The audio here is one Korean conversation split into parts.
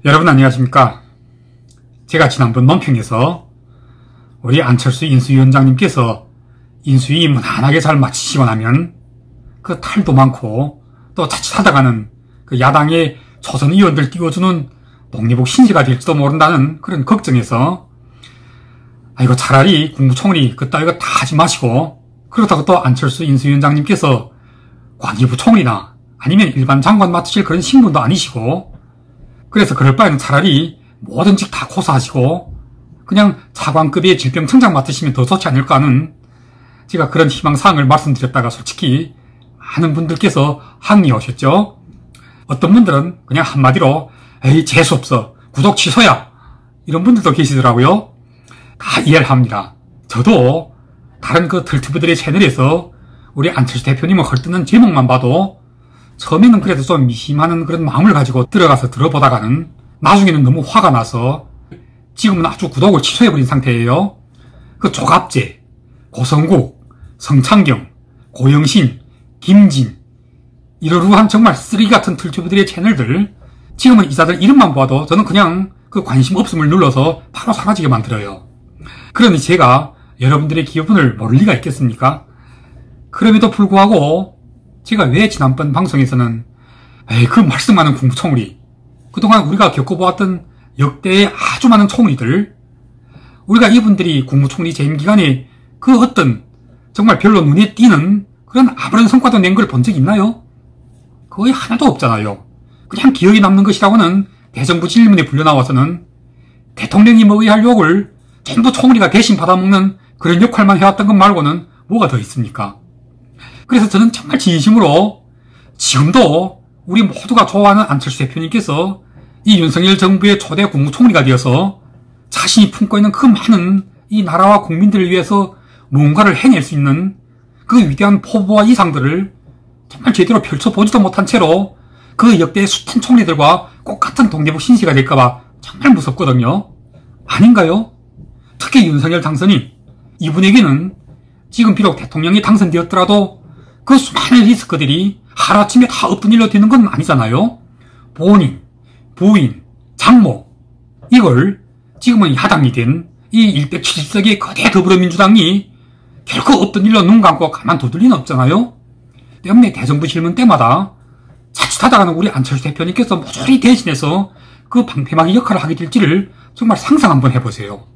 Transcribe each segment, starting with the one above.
여러분 안녕하십니까? 제가 지난번 논평에서 우리 안철수 인수위원장님께서 인수위 무난하게 잘 마치시고 나면 그 탈도 많고 또 자칫하다가는 그 야당의 초선 의원들 띄워주는 독립국 신세가 될지도 모른다는 그런 걱정에서 이거 차라리 국무총리 그따위가 다 하지 마시고 그렇다고 또 안철수 인수위원장님께서 관기부총리나 아니면 일반 장관 맡으실 그런 신분도 아니시고 그래서 그럴 바에는 차라리 모든 직 다 고사하시고 그냥 차관급의 질병청장 맡으시면 더 좋지 않을까 하는 제가 그런 희망사항을 말씀드렸다가 솔직히 많은 분들께서 항의하셨죠. 어떤 분들은 그냥 한마디로 에이 재수없어 구독 취소야 이런 분들도 계시더라고요. 다 이해를 합니다. 저도 다른 그 털튜브들의 채널에서 우리 안철수 대표님을 헐뜯는 제목만 봐도 처음에는 그래도 좀 미심하는 그런 마음을 가지고 들어가서 들어보다가는 나중에는 너무 화가 나서 지금은 아주 구독을 취소해버린 상태예요. 그 조갑재, 고성국, 성창경, 고영신, 김진 이러한 정말 쓰레기 같은 털튜브들의 채널들 지금은 이자들 이름만 봐도 저는 그냥 그 관심 없음을 눌러서 바로 사라지게 만들어요. 그러니 제가 여러분들의 기분을 모를 리가 있겠습니까? 그럼에도 불구하고 제가 왜 지난번 방송에서는 그 말씀하는 국무총리 그동안 우리가 겪어보았던 역대의 아주 많은 총리들 우리가 이분들이 국무총리 재임 기간에 그 어떤 정말 별로 눈에 띄는 그런 아무런 성과도 낸 걸 본 적이 있나요? 거의 하나도 없잖아요. 그냥 기억에 남는 것이라고는 대정부 질문에 불려나와서는 대통령이 먹어야 할 욕을 전부 총리가 대신 받아먹는 그런 역할만 해왔던 것 말고는 뭐가 더 있습니까? 그래서 저는 정말 진심으로 지금도 우리 모두가 좋아하는 안철수 대표님께서 이 윤석열 정부의 초대 국무총리가 되어서 자신이 품고 있는 그 많은 이 나라와 국민들을 위해서 무언가를 해낼 수 있는 그 위대한 포부와 이상들을 정말 제대로 펼쳐보지도 못한 채로 그 역대의 숱한 총리들과 똑같은 독립국 신세가 될까봐 정말 무섭거든요. 아닌가요? 특히 윤석열 당선인 이분에게는 지금 비록 대통령이 당선되었더라도 그 수많은 리스크들이 하루아침에 다 없던 일로 되는 건 아니잖아요. 본인, 부인, 장모 이걸 지금은 야당이 된 이 170석의 거대 더불어민주당이 결코 없던 일로 눈 감고 가만둬둘 리는 없잖아요. 때문에 대정부 질문 때마다 자칫하다가는 우리 안철수 대표님께서 모조리 대신해서 그 방패막이 역할을 하게 될지를 정말 상상 한번 해보세요.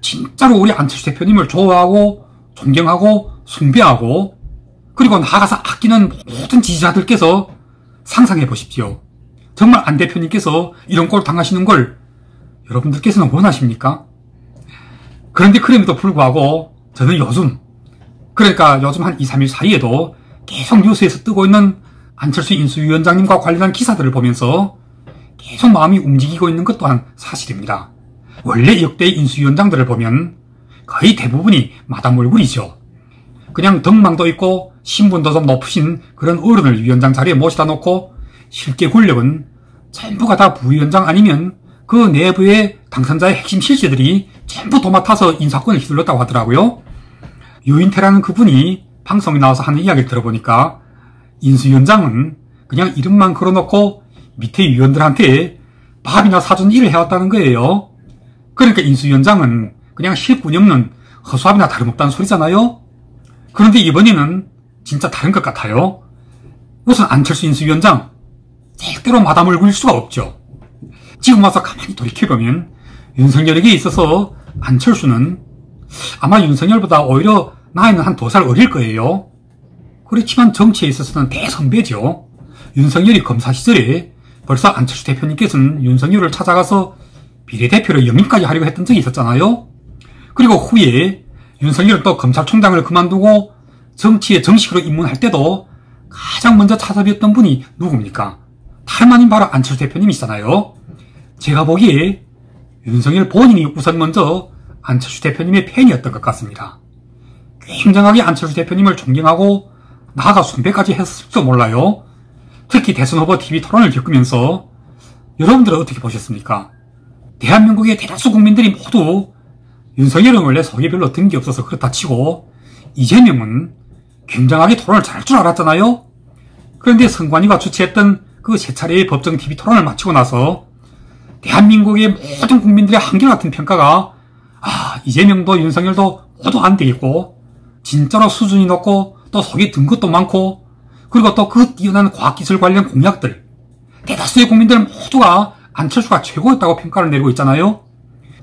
진짜로 우리 안철수 대표님을 좋아하고 존경하고 숭배하고 그리고 나아가서 아끼는 모든 지지자들께서 상상해 보십시오. 정말 안 대표님께서 이런 꼴 당하시는 걸 여러분들께서는 원하십니까? 그런데 그럼에도 불구하고 저는 요즘 한 2, 3일 사이에도 계속 뉴스에서 뜨고 있는 안철수 인수위원장님과 관련한 기사들을 보면서 계속 마음이 움직이고 있는 것 또한 사실입니다. 원래 역대 인수위원장들을 보면 거의 대부분이 마담 얼굴이죠. 그냥 덕망도 있고 신분도 좀 높으신 그런 어른을 위원장 자리에 모시다 놓고 실제 권력은 전부가 다 부위원장 아니면 그 내부의 당선자의 핵심 실세들이 전부 도맡아서 인사권을 휘둘렀다고 하더라고요. 유인태라는 그분이 방송에 나와서 하는 이야기를 들어보니까 인수위원장은 그냥 이름만 걸어놓고 밑에 위원들한테 밥이나 사준 일을 해왔다는 거예요. 그러니까 인수위원장은 그냥 실권이 없는 허수아비나 다름없다는 소리잖아요. 그런데 이번에는 진짜 다른 것 같아요. 우선 안철수 인수위원장 절대로 마담 얼굴일 수가 없죠. 지금 와서 가만히 돌이켜보면 윤석열에게 있어서 안철수는 아마 윤석열보다 오히려 나이는 한 2살 어릴 거예요. 그렇지만 정치에 있어서는 대선배죠. 윤석열이 검사 시절에 벌써 안철수 대표님께서는 윤석열을 찾아가서 비례대표를 영입까지 하려고 했던 적이 있었잖아요. 그리고 후에 윤석열은 또 검찰총장을 그만두고 정치에 정식으로 입문할 때도 가장 먼저 찾아뵀던 분이 누굽니까? 다름 아닌 바로 안철수 대표님이시잖아요. 제가 보기에 윤석열 본인이 우선 먼저 안철수 대표님의 팬이었던 것 같습니다. 굉장하게 안철수 대표님을 존경하고 나아가 숭배까지 했을지도 몰라요. 특히 대선 후보 TV 토론을 겪으면서 여러분들은 어떻게 보셨습니까? 대한민국의 대다수 국민들이 모두 윤석열은 원래 속에 별로 든 게 없어서 그렇다 치고 이재명은 굉장하게 토론을 잘할 줄 알았잖아요. 그런데 선관위가 주최했던 그 세 차례의 법정 TV 토론을 마치고 나서 대한민국의 모든 국민들의 한결같은 평가가 이재명도 윤석열도 모두 안 되겠고 진짜로 수준이 높고 또 속에 든 것도 많고 그리고 또 그 뛰어난 과학기술 관련 공약들 대다수의 국민들 모두가 안철수가 최고였다고 평가를 내리고 있잖아요.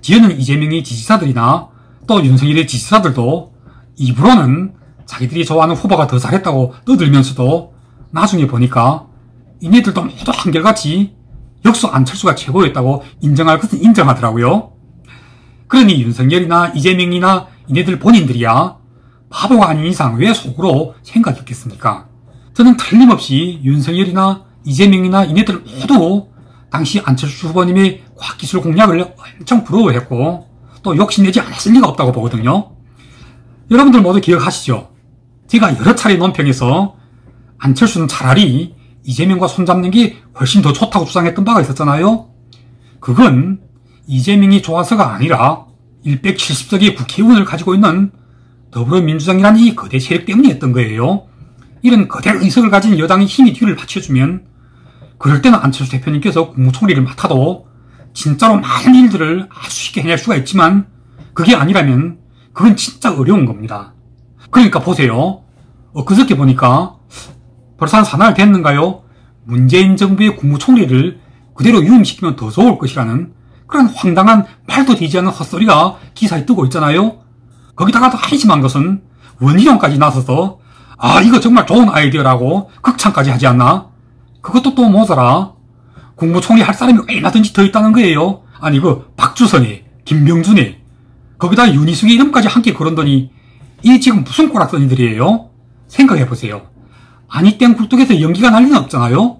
뒤에는 이재명의 지지자들이나 또 윤석열의 지지자들도 입으로는 자기들이 좋아하는 후보가 더 잘했다고 떠들면서도 나중에 보니까 이네들도 모두 한결같이 역시 안철수가 최고였다고 인정할 것은 인정하더라고요. 그러니 윤석열이나 이재명이나 이네들 본인들이야 바보가 아닌 이상 왜 속으로 생각이 없겠습니까? 저는 틀림없이 윤석열이나 이재명이나 이네들 모두 당시 안철수 후보님의 과학기술 공약을 엄청 부러워했고 또 욕심내지 않았을 리가 없다고 보거든요. 여러분들 모두 기억하시죠? 제가 여러 차례 논평에서 안철수는 차라리 이재명과 손잡는 게 훨씬 더 좋다고 주장했던 바가 있었잖아요. 그건 이재명이 좋아서가 아니라 170석의 국회의원을 가지고 있는 더불어민주당이라는 이 거대 세력 때문이었던 거예요. 이런 거대 의석을 가진 여당이 힘이 뒤를 받쳐주면 그럴 때는 안철수 대표님께서 국무총리를 맡아도 진짜로 많은 일들을 아주 쉽게 해낼 수가 있지만 그게 아니라면 그건 진짜 어려운 겁니다. 그러니까 보세요. 엊그저께 보니까 벌써 한 사나흘 됐는가요? 문재인 정부의 국무총리를 그대로 유임시키면 더 좋을 것이라는 그런 황당한 말도 되지 않는 헛소리가 기사에 뜨고 있잖아요. 거기다가 더 한심한 것은 원희룡까지 나서서 이거 정말 좋은 아이디어라고 극찬까지 하지 않나? 그것도 또 모자라 국무총리 할 사람이 얼마든지 더 있다는 거예요. 아니 박주선이, 김병준이 거기다 윤희숙의 이름까지 함께 거론더니 이게 지금 무슨 꼬락서니들이에요? 생각해보세요. 아니 땡 굴뚝에서 연기가 날 리는 없잖아요.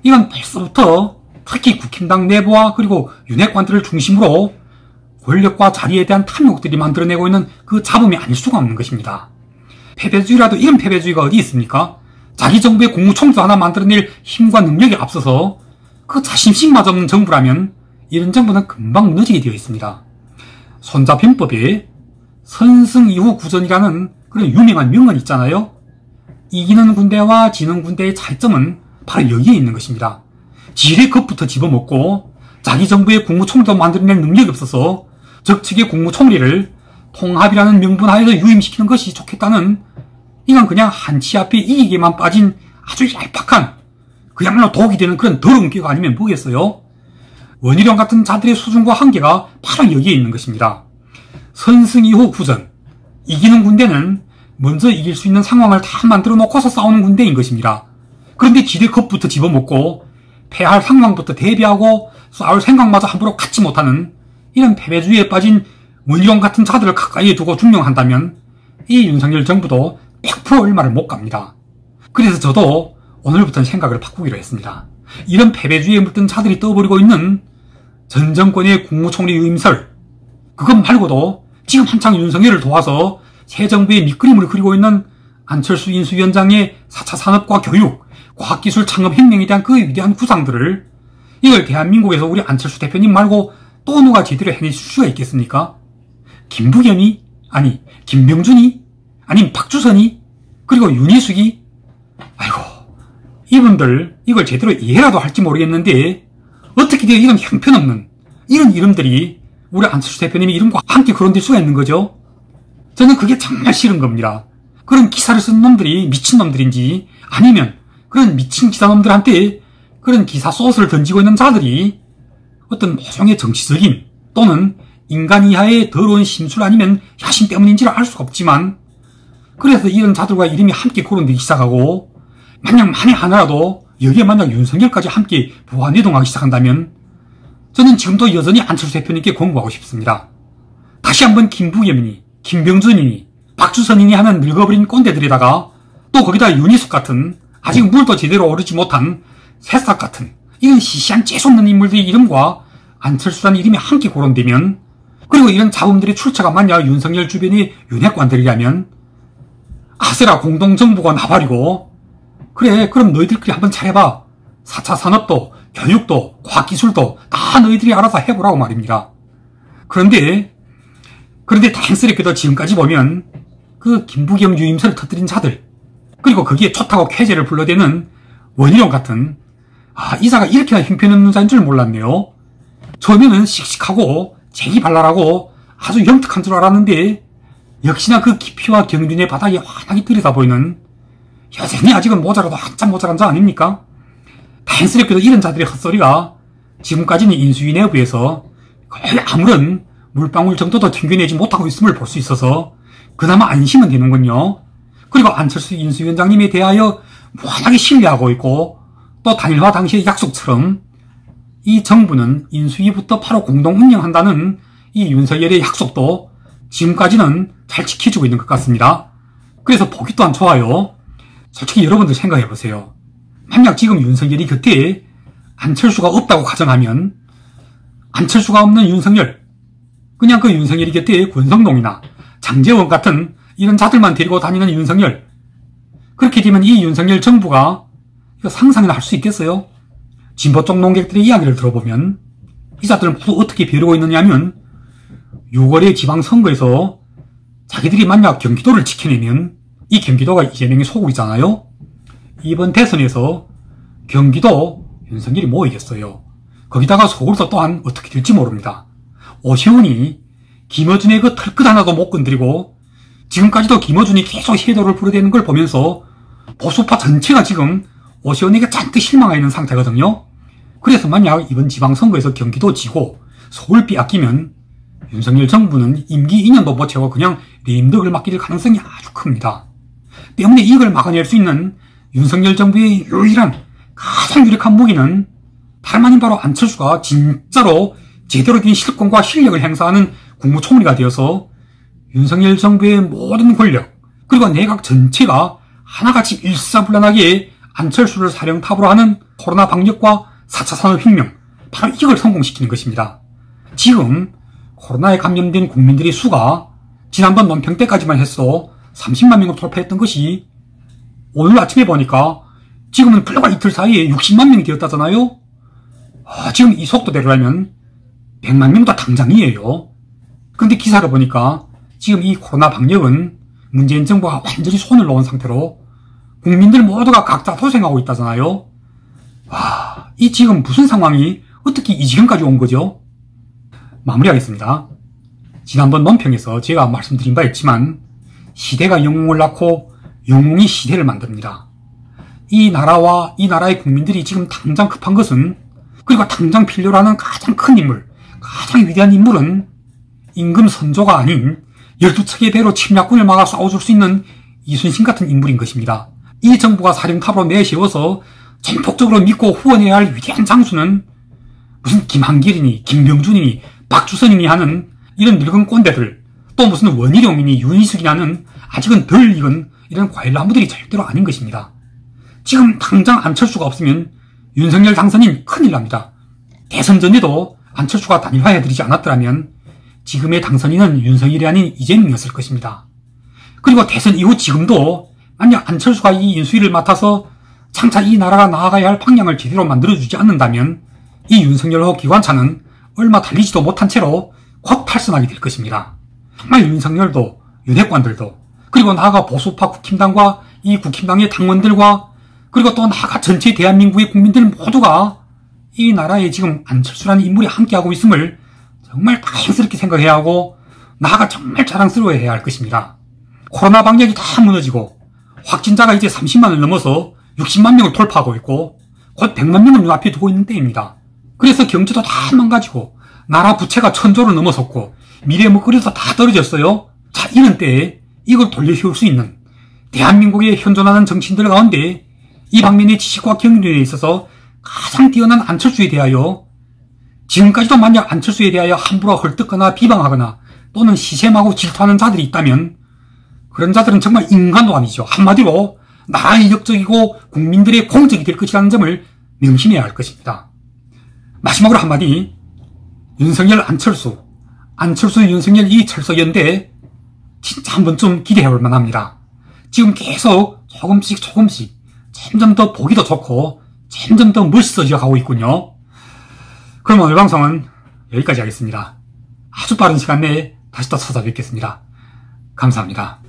이건 벌써부터 특히 국힘당 내부와 그리고 윤핵관들을 중심으로 권력과 자리에 대한 탐욕들이 만들어내고 있는 그 잡음이 아닐 수가 없는 것입니다. 패배주의라도 이런 패배주의가 어디 있습니까? 자기 정부의 국무총리도 하나 만들어낼 힘과 능력에 앞서서 그 자신심마저 없는 정부라면 이런 정부는 금방 무너지게 되어 있습니다. 손자편법에 선승 이후 구전이라는 그런 유명한 명언이 있잖아요. 이기는 군대와 지는 군대의 차이점은 바로 여기에 있는 것입니다. 지뢰 겁부터 집어먹고 자기 정부의 국무총리도 만들어낼 능력이 없어서 적측의 국무총리를 통합이라는 명분 하에서 유임시키는 것이 좋겠다는 이건 그냥 한치 앞에 이기게만 빠진 아주 얄팍한 그야말로 독이 되는 그런 더러운 꾀가 아니면 뭐겠어요? 원희룡 같은 자들의 수준과 한계가 바로 여기에 있는 것입니다. 선승 이후 구전, 이기는 군대는 먼저 이길 수 있는 상황을 다 만들어 놓고서 싸우는 군대인 것입니다. 그런데 지뢰 겁부터 집어먹고 패할 상황부터 대비하고 싸울 생각마저 함부로 갖지 못하는 이런 패배주의에 빠진 원희룡 같은 자들을 가까이에 두고 중용한다면 이 윤석열 정부도 100% 얼마를 못 갑니다. 그래서 저도 오늘부터는 생각을 바꾸기로 했습니다. 이런 패배주의에 물든 자들이 떠버리고 있는 전 정권의 국무총리 유임설, 그것 말고도 지금 한창 윤석열을 도와서 새 정부의 밑그림을 그리고 있는 안철수 인수위원장의 4차 산업과 교육, 과학기술 창업혁명에 대한 그 위대한 구상들을 이걸 대한민국에서 우리 안철수 대표님 말고 또 누가 제대로 해낼 수가 있겠습니까? 김부겸이? 아니 김병준이? 아니면 박주선이? 그리고 윤희숙이? 아이고 이분들 이걸 제대로 이해라도 할지 모르겠는데 어떻게 이런 형편없는 이런 이름들이 우리 안철수 대표님의 이름과 함께 거론될 수가 있는 거죠? 저는 그게 정말 싫은 겁니다. 그런 기사를 쓴 놈들이 미친놈들인지 아니면 그런 미친 기사놈들한테 그런 기사 소스를 던지고 있는 자들이 어떤 모종의 정치적인 또는 인간 이하의 더러운 심술 아니면 야심 때문인지를 알 수가 없지만 그래서 이런 자들과 이름이 함께 거론되기 시작하고 만약 만에 하나라도 여기에 만약 윤석열까지 함께 부하내동하기 시작한다면 저는 지금도 여전히 안철수 대표님께 권고하고 싶습니다. 다시 한번 김부겸이니 김병준이니 박주선이니 하는 늙어버린 꼰대들에다가 또 거기다 윤희숙 같은 아직 물도 제대로 오르지 못한 새싹 같은 이런 시시한 재수없는 인물들의 이름과 안철수라는 이름이 함께 거론되면 그리고 이런 잡음들의 출처가 만약 윤석열 주변의 윤핵관들이라면 아세라 공동정부가 나발이고 그래 그럼 너희들끼리 한번 잘해봐. 4차 산업도 교육도 과학기술도 다 너희들이 알아서 해보라고 말입니다. 그런데 다행스럽게도 지금까지 보면 그 김부겸 유임설을 터뜨린 자들 그리고 거기에 좋다고 쾌재를 불러대는 원희룡 같은 이사가 이렇게나 형편없는 자인 줄 몰랐네요. 처음에는 씩씩하고 재기발랄하고 아주 영특한 줄 알았는데 역시나 그 깊이와 경륜의 바닥이 환하게 들여다보이는 여전히 아직은 모자라도 한참 모자란 자 아닙니까? 다행스럽게도 이런 자들의 헛소리가 지금까지는 인수위 내부에서 거의 아무런 물방울 정도도 튕겨내지 못하고 있음을 볼 수 있어서 그나마 안심은 되는군요. 그리고 안철수 인수위원장님에 대하여 무한하게 신뢰하고 있고 또 단일화 당시의 약속처럼 이 정부는 인수위부터 바로 공동 운영한다는 이 윤석열의 약속도 지금까지는 잘 지켜주고 있는 것 같습니다. 그래서 보기 또한 좋아요. 솔직히 여러분들 생각해보세요. 만약 지금 윤석열이 곁에 안철수가 없다고 가정하면 안철수가 없는 윤석열, 그냥 그 윤석열이 곁에 권성동이나 장제원 같은 이런 자들만 데리고 다니는 윤석열, 그렇게 되면 이 윤석열 정부가 이거 상상이나 할 수 있겠어요? 진보 쪽 농객들의 이야기를 들어보면 이 자들은 모두 어떻게 벼르고 있느냐 하면 6월의 지방선거에서 자기들이 만약 경기도를 지켜내면 이 경기도가 이재명의 소굴이잖아요. 이번 대선에서 경기도 윤석열이 뭐 이겼어요. 거기다가 소굴도 또한 어떻게 될지 모릅니다. 오세훈이 김어준의 그 털끝 하나도 못 건드리고 지금까지도 김어준이 계속 해도를 부르대는 걸 보면서 보수파 전체가 지금 오세훈에게 잔뜩 실망하여 있는 상태거든요. 그래서 만약 이번 지방선거에서 경기도 지고 서울 빼앗기면 윤석열 정부는 임기 2년도 못 채워 그냥 레임덕을 맡게 될 가능성이 아주 큽니다. 때문에 이걸 막아낼 수 있는 윤석열 정부의 유일한 가장 유력한 무기는 다름 아닌 바로 안철수가 진짜로 제대로 된 실권과 실력을 행사하는 국무총리가 되어서 윤석열 정부의 모든 권력 그리고 내각 전체가 하나같이 일사불란하게 안철수를 사령탑으로 하는 코로나 방역과 4차 산업혁명, 바로 이걸 성공시키는 것입니다. 지금 코로나에 감염된 국민들의 수가 지난번 논평 때까지만 해서 30만 명을 돌파했던 것이 오늘 아침에 보니까 지금은 불과 이틀 사이에 60만 명이 되었다잖아요. 지금 이 속도대로라면 100만 명도 당장이에요. 그런데 기사를 보니까 지금 이 코로나 방역은 문재인 정부가 완전히 손을 놓은 상태로 국민들 모두가 각자 도생하고 있다잖아요. 이 지금 무슨 상황이 어떻게 이 지경까지 온 거죠? 마무리하겠습니다. 지난번 논평에서 제가 말씀드린 바 있지만 시대가 영웅을 낳고 영웅이 시대를 만듭니다. 이 나라와 이 나라의 국민들이 지금 당장 급한 것은, 그리고 당장 필요로 하는 가장 큰 인물, 가장 위대한 인물은 임금 선조가 아닌 12척의 배로 침략군을 막아 싸워줄 수 있는 이순신 같은 인물인 것입니다. 이 정부가 사령탑으로 내세워서 전폭적으로 믿고 후원해야 할 위대한 장수는 무슨 김한길이니 김병준이니 박주선이니 하는 이런 늙은 꼰대들, 또 무슨 원희룡이니 윤희숙이니 하는 아직은 덜 익은 이런 과일나무들이 절대로 아닌 것입니다. 지금 당장 안철수가 없으면 윤석열 당선인 큰일 납니다. 대선 전에도 안철수가 단일화해드리지 않았더라면 지금의 당선인은 윤석열이 아닌 이재명이었을 것입니다. 그리고 대선 이후 지금도 만약 안철수가 이 인수위를 맡아서 장차 이 나라가 나아가야 할 방향을 제대로 만들어주지 않는다면 이 윤석열호 기관차는 얼마 달리지도 못한 채로 곧 탈선하게 될 것입니다. 정말 윤석열도 윤핵관들도 그리고 나아가 보수파 국힘당과 이 국힘당의 당원들과 그리고 또 나아가 전체 대한민국의 국민들 모두가 이 나라에 지금 안철수라는 인물이 함께하고 있음을 정말 다행스럽게 생각해야 하고 나아가 정말 자랑스러워해야 할 것입니다. 코로나 방역이 다 무너지고 확진자가 이제 30만을 넘어서 60만 명을 돌파하고 있고 곧 100만 명을 눈앞에 두고 있는 때입니다. 그래서 경제도 다 망가지고 나라 부채가 1000조를 넘어섰고 미래 먹거리도 다 떨어졌어요. 자, 이런 때에 이걸 돌려세울 수 있는 대한민국에 현존하는 정치인들 가운데 이 방면의 지식과 경륜에 있어서 가장 뛰어난 안철수에 대하여 지금까지도 만약 안철수에 대하여 함부로 헐뜯거나 비방하거나 또는 시샘하고 질투하는 자들이 있다면 그런 자들은 정말 인간도 아니죠. 한마디로 나라의 역적이고 국민들의 공적이 될 것이라는 점을 명심해야 할 것입니다. 마지막으로 한마디, 윤석열 안철수, 안철수 윤석열 이 철석연대 진짜 한 번쯤 기대해 볼 만합니다. 지금 계속 조금씩 점점 더 보기도 좋고 점점 더 멋있어져 가고 있군요. 그럼 오늘 방송은 여기까지 하겠습니다. 아주 빠른 시간 내에 다시 또 찾아뵙겠습니다. 감사합니다.